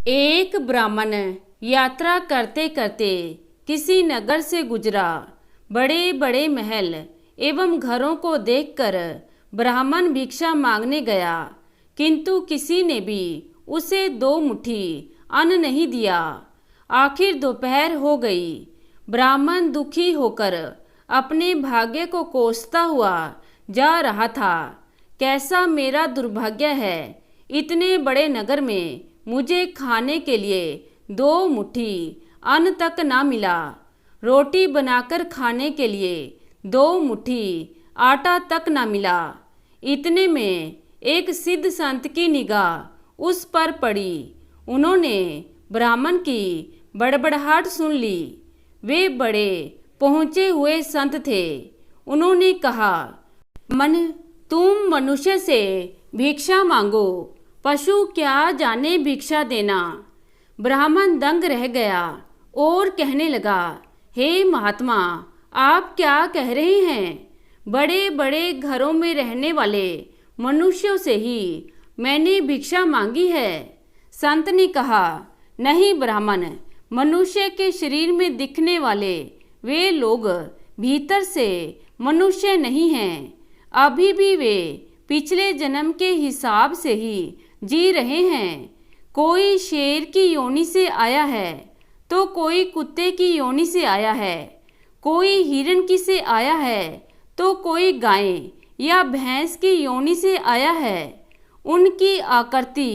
एक ब्राह्मण यात्रा करते करते किसी नगर से गुजरा। बड़े बड़े महल एवं घरों को देखकर ब्राह्मण भिक्षा मांगने गया, किंतु किसी ने भी उसे 2 मुट्ठी अन्न नहीं दिया। आखिर दोपहर हो गई। ब्राह्मण दुखी होकर अपने भाग्य को कोसता हुआ जा रहा था। कैसा मेरा दुर्भाग्य है, इतने बड़े नगर में मुझे खाने के लिए 2 मुट्ठी अन्न तक ना मिला। रोटी बनाकर खाने के लिए 2 मुट्ठी आटा तक ना मिला। इतने में एक सिद्ध संत की निगाह उस पर पड़ी। उन्होंने ब्राह्मण की बड़बड़ाहट सुन ली। वे बड़े पहुँचे हुए संत थे। उन्होंने कहा, मन तुम मनुष्य से भिक्षा मांगो, पशु क्या जाने भिक्षा देना। ब्राह्मण दंग रह गया और कहने लगा, हे महात्मा, आप क्या कह रहे हैं? बड़े बड़े घरों में रहने वाले मनुष्यों से ही मैंने भिक्षा मांगी है। संत ने कहा, नहीं ब्राह्मण, मनुष्य के शरीर में दिखने वाले वे लोग भीतर से मनुष्य नहीं हैं। अभी भी वे पिछले जन्म के हिसाब से ही जी रहे हैं। कोई शेर की योनि से आया है तो कोई कुत्ते की योनि से आया है, कोई हिरण की से आया है तो कोई गाय या भैंस की योनि से आया है। उनकी आकृति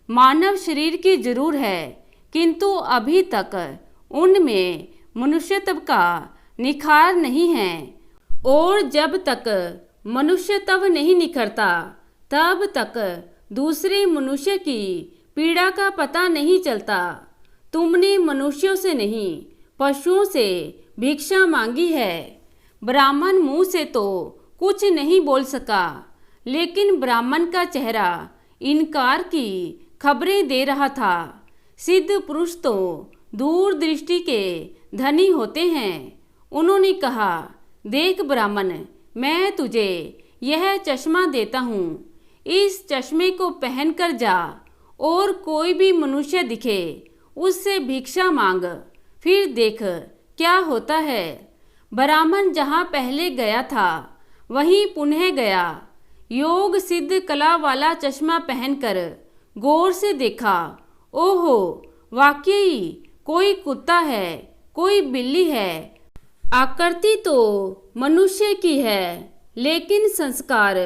मानव शरीर की जरूर है, किंतु अभी तक उनमें मनुष्यत्व का निखार नहीं है। और जब तक मनुष्यत्व नहीं निखरता, तब तक दूसरे मनुष्य की पीड़ा का पता नहीं चलता। तुमने मनुष्यों से नहीं, पशुओं से भिक्षा मांगी है। ब्राह्मण मुंह से तो कुछ नहीं बोल सका, लेकिन ब्राह्मण का चेहरा इनकार की खबरें दे रहा था। सिद्ध पुरुष तो दूरदृष्टि के धनी होते हैं। उन्होंने कहा, देख ब्राह्मण, मैं तुझे यह चश्मा देता हूँ। इस चश्मे को पहन कर जा और कोई भी मनुष्य दिखे उससे भिक्षा मांग, फिर देख क्या होता है। ब्राह्मण जहाँ पहले गया था वहीं पुनः गया। योग सिद्ध कला वाला चश्मा पहनकर गौर से देखा। ओहो, वाकई कोई कुत्ता है, कोई बिल्ली है। आकृति तो मनुष्य की है, लेकिन संस्कार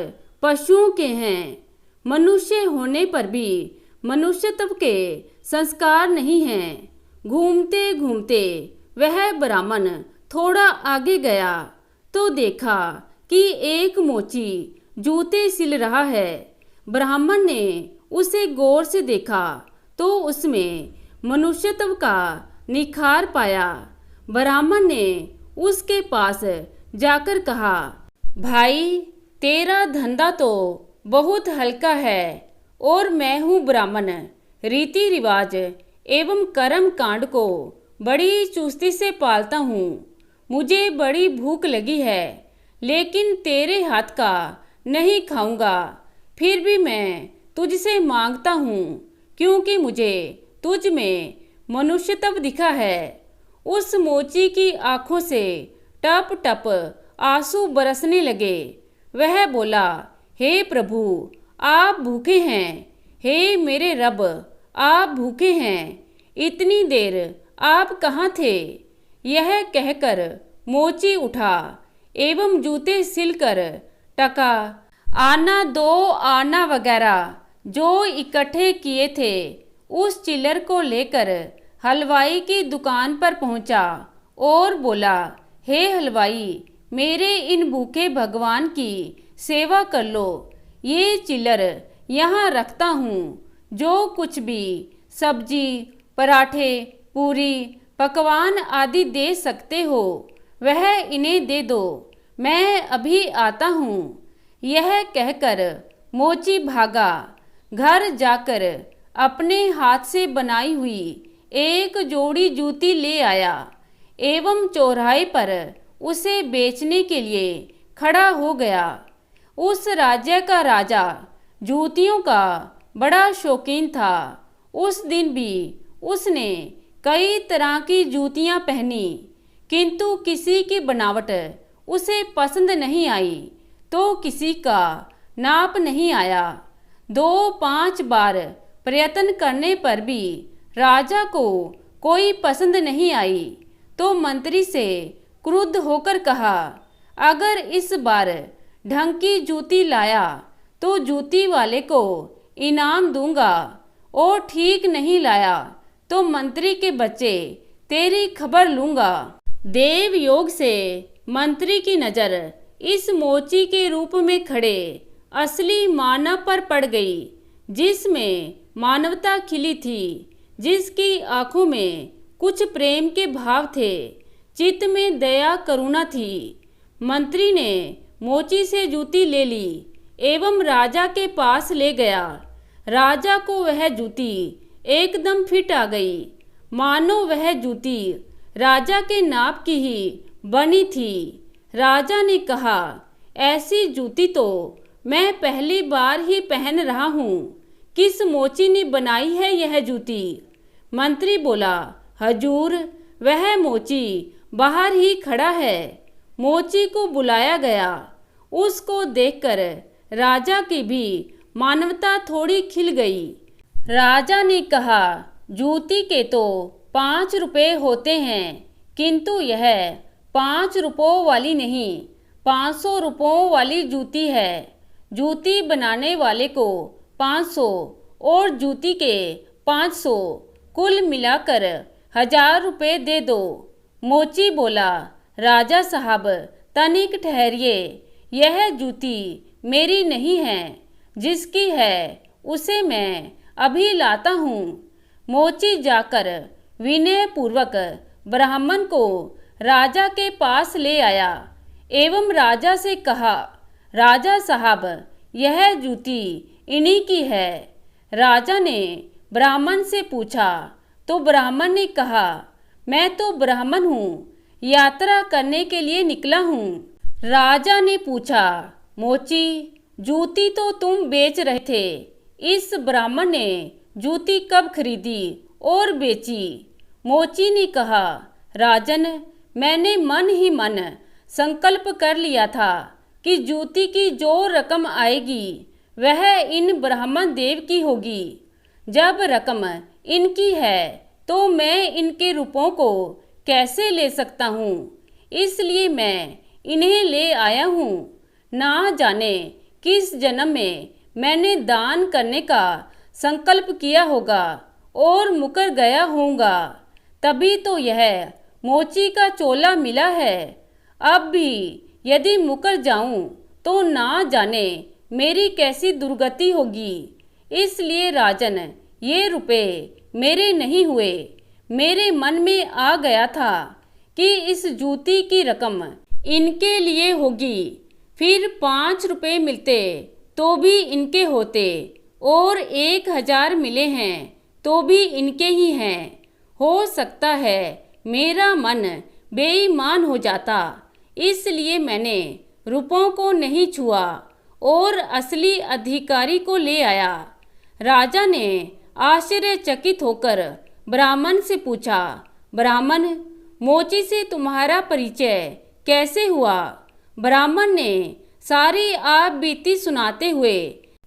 पशुओं के हैं। मनुष्य होने पर भी मनुष्यत्व के संस्कार नहीं हैं। घूमते घूमते वह ब्राह्मण थोड़ा आगे गया तो देखा कि एक मोची जूते सिल रहा है। ब्राह्मण ने उसे गौर से देखा तो उसमें मनुष्यत्व का निखार पाया। ब्राह्मण ने उसके पास जाकर कहा, भाई, तेरा धंधा तो बहुत हल्का है और मैं हूँ ब्राह्मण। रीति रिवाज एवं कर्म कांड को बड़ी चुस्ती से पालता हूँ। मुझे बड़ी भूख लगी है, लेकिन तेरे हाथ का नहीं खाऊंगा। फिर भी मैं तुझसे मांगता हूँ, क्योंकि मुझे तुझ में मनुष्यत्व दिखा है। उस मोची की आंखों से टप टप आंसू बरसने लगे। वह बोला, हे प्रभु, आप भूखे हैं। हे मेरे रब, आप भूखे हैं। इतनी देर आप कहाँ थे? यह कहकर मोची उठा एवं जूते सिलकर टका, आना दो आना वगैरह जो इकट्ठे किए थे उस चिल्लर को लेकर हलवाई की दुकान पर पहुंचा और बोला, हे हलवाई, मेरे इन भूखे भगवान की सेवा कर लो। ये चिल्लर यहाँ रखता हूँ। जो कुछ भी सब्जी, पराठे, पूरी, पकवान आदि दे सकते हो वह इन्हें दे दो। मैं अभी आता हूँ। यह कहकर मोची भागा। घर जाकर अपने हाथ से बनाई हुई एक जोड़ी जूती ले आया एवं चौराहे पर उसे बेचने के लिए खड़ा हो गया। उस राज्य का राजा जूतियों का बड़ा शौकीन था उस दिन भी उसने कई तरह की जूतियां पहनी, किंतु किसी की बनावट उसे पसंद नहीं आई तो किसी का नाप नहीं आया। 2-5 बार प्रयत्न करने पर भी राजा को कोई पसंद नहीं आई तो मंत्री से क्रुद्ध होकर कहा, अगर इस बार ढंग की जूती लाया तो जूती वाले को इनाम दूंगा, और ठीक नहीं लाया तो मंत्री के बच्चे तेरी खबर लूंगा। देव योग से मंत्री की नजर इस मोची के रूप में खड़े असली मानव पर पड़ गई, जिसमें मानवता खिली थी, जिसकी आंखों में कुछ प्रेम के भाव थे, चित्त में दया करुणा थी। मंत्री ने मोची से जूती ले ली एवं राजा के पास ले गया। राजा को वह जूती एकदम फिट आ गई, मानो वह जूती राजा के नाप की ही बनी थी। राजा ने कहा, ऐसी जूती तो मैं पहली बार ही पहन रहा हूँ, किस मोची ने बनाई है यह जूती? मंत्री बोला, हजूर, वह मोची बाहर ही खड़ा है। मोची को बुलाया गया। उसको देखकर राजा की भी मानवता थोड़ी खिल गई। राजा ने कहा, जूती के तो 5 रुपए होते हैं, किंतु यह 5 रुपयों वाली नहीं, 500 रुपयों वाली जूती है। जूती बनाने वाले को 500 और जूती के 500, कुल मिलाकर 1000 रुपये दे दो। मोची बोला, राजा साहब तनिक ठहरिए, यह जूती मेरी नहीं है, जिसकी है उसे मैं अभी लाता हूँ। मोची जाकर विनय पूर्वक ब्राह्मण को राजा के पास ले आया एवं राजा से कहा, राजा साहब यह जूती इन्हीं की है। राजा ने ब्राह्मण से पूछा तो ब्राह्मण ने कहा, मैं तो ब्राह्मण हूँ, यात्रा करने के लिए निकला हूँ। राजा ने पूछा, मोची जूती तो तुम बेच रहे थे, इस ब्राह्मण ने जूती कब खरीदी और बेची? मोची ने कहा, राजन, मैंने मन ही मन संकल्प कर लिया था कि जूती की जो रकम आएगी वह इन ब्राह्मण देव की होगी। जब रकम इनकी है तो मैं इनके रुपयों को कैसे ले सकता हूँ, इसलिए मैं इन्हें ले आया हूँ। ना जाने किस जन्म में मैंने दान करने का संकल्प किया होगा और मुकर गया होऊंगा, तभी तो यह मोची का चोला मिला है। अब भी यदि मुकर जाऊं तो ना जाने मेरी कैसी दुर्गति होगी। इसलिए राजन, ये रुपए मेरे नहीं हुए, मेरे मन में आ गया था कि इस जूती की रकम इनके लिए होगी, फिर 5 रुपए मिलते तो भी इनके होते, और 1000 मिले हैं तो भी इनके ही हैं। हो सकता है मेरा मन बेईमान हो जाता, इसलिए मैंने रुपयों को नहीं छुआ और असली अधिकारी को ले आया। राजा ने आश्चर्यचकित होकर ब्राह्मण से पूछा, ब्राह्मण, मोची से तुम्हारा परिचय कैसे हुआ? ब्राह्मण ने सारी आप बीती सुनाते हुए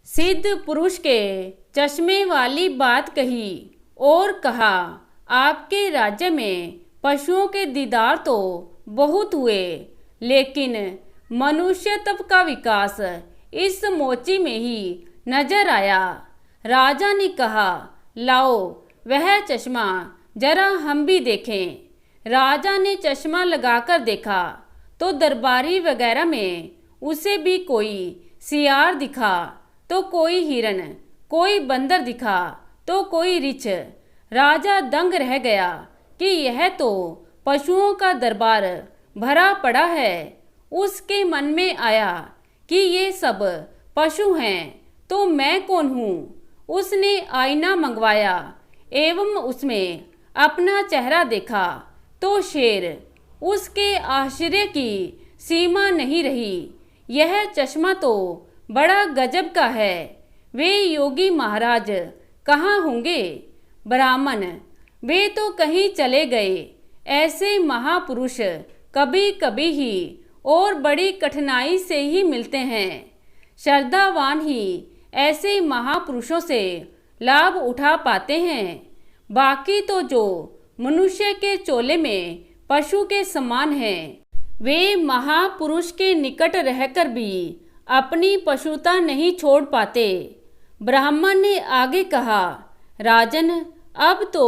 सिद्ध पुरुष के चश्मे वाली बात कही और कहा, आपके राज्य में पशुओं के दीदार तो बहुत हुए, लेकिन मनुष्यत्व का विकास इस मोची में ही नजर आया। राजा ने कहा, लाओ वह चश्मा जरा हम भी देखें। राजा ने चश्मा लगाकर देखा तो दरबारी वगैरह में उसे भी कोई सियार दिखा तो कोई हिरन, कोई बंदर दिखा तो कोई रिछ। राजा दंग रह गया कि यह तो पशुओं का दरबार भरा पड़ा है। उसके मन में आया कि ये सब पशु हैं तो मैं कौन हूँ। उसने आईना मंगवाया एवं उसमें अपना चेहरा देखा तो शेर। उसके आश्चर्य की सीमा नहीं रही। यह चश्मा तो बड़ा गजब का है। वे योगी महाराज कहाँ होंगे? ब्राह्मण वे तो कहीं चले गए। ऐसे महापुरुष कभी कभी ही और बड़ी कठिनाई से ही मिलते हैं। श्रद्धावान ही ऐसे महापुरुषों से लाभ उठा पाते हैं। बाकी तो जो मनुष्य के चोले में पशु के समान हैं, वे महापुरुष के निकट रहकर भी अपनी पशुता नहीं छोड़ पाते। ब्राह्मण ने आगे कहा, राजन, अब तो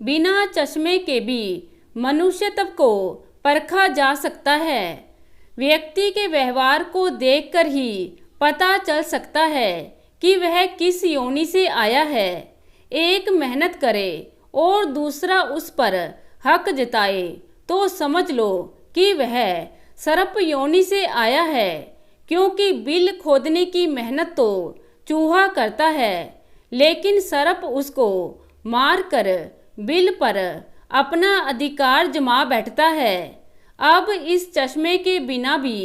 बिना चश्मे के भी मनुष्यत्व को परखा जा सकता है। व्यक्ति के व्यवहार को देखकर ही पता चल सकता है कि वह किस योनि से आया है। एक मेहनत करे और दूसरा उस पर हक जताए तो समझ लो कि वह सर्प योनि से आया है, क्योंकि बिल खोदने की मेहनत तो चूहा करता है, लेकिन सर्प उसको मारकर बिल पर अपना अधिकार जमा बैठता है। अब इस चश्मे के बिना भी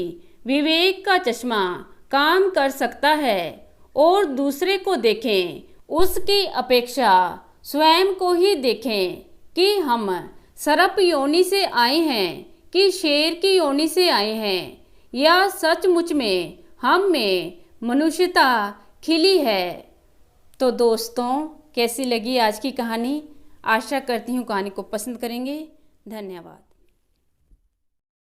विवेक का चश्मा काम कर सकता है। और दूसरे को देखें, उसकी अपेक्षा स्वयं को ही देखें कि हम सर्प योनि से आए हैं कि शेर की योनि से आए हैं, या सचमुच में हम में मनुष्यता खिली है। तो दोस्तों, कैसी लगी आज की कहानी? आशा करती हूँ कहानी को पसंद करेंगे। धन्यवाद।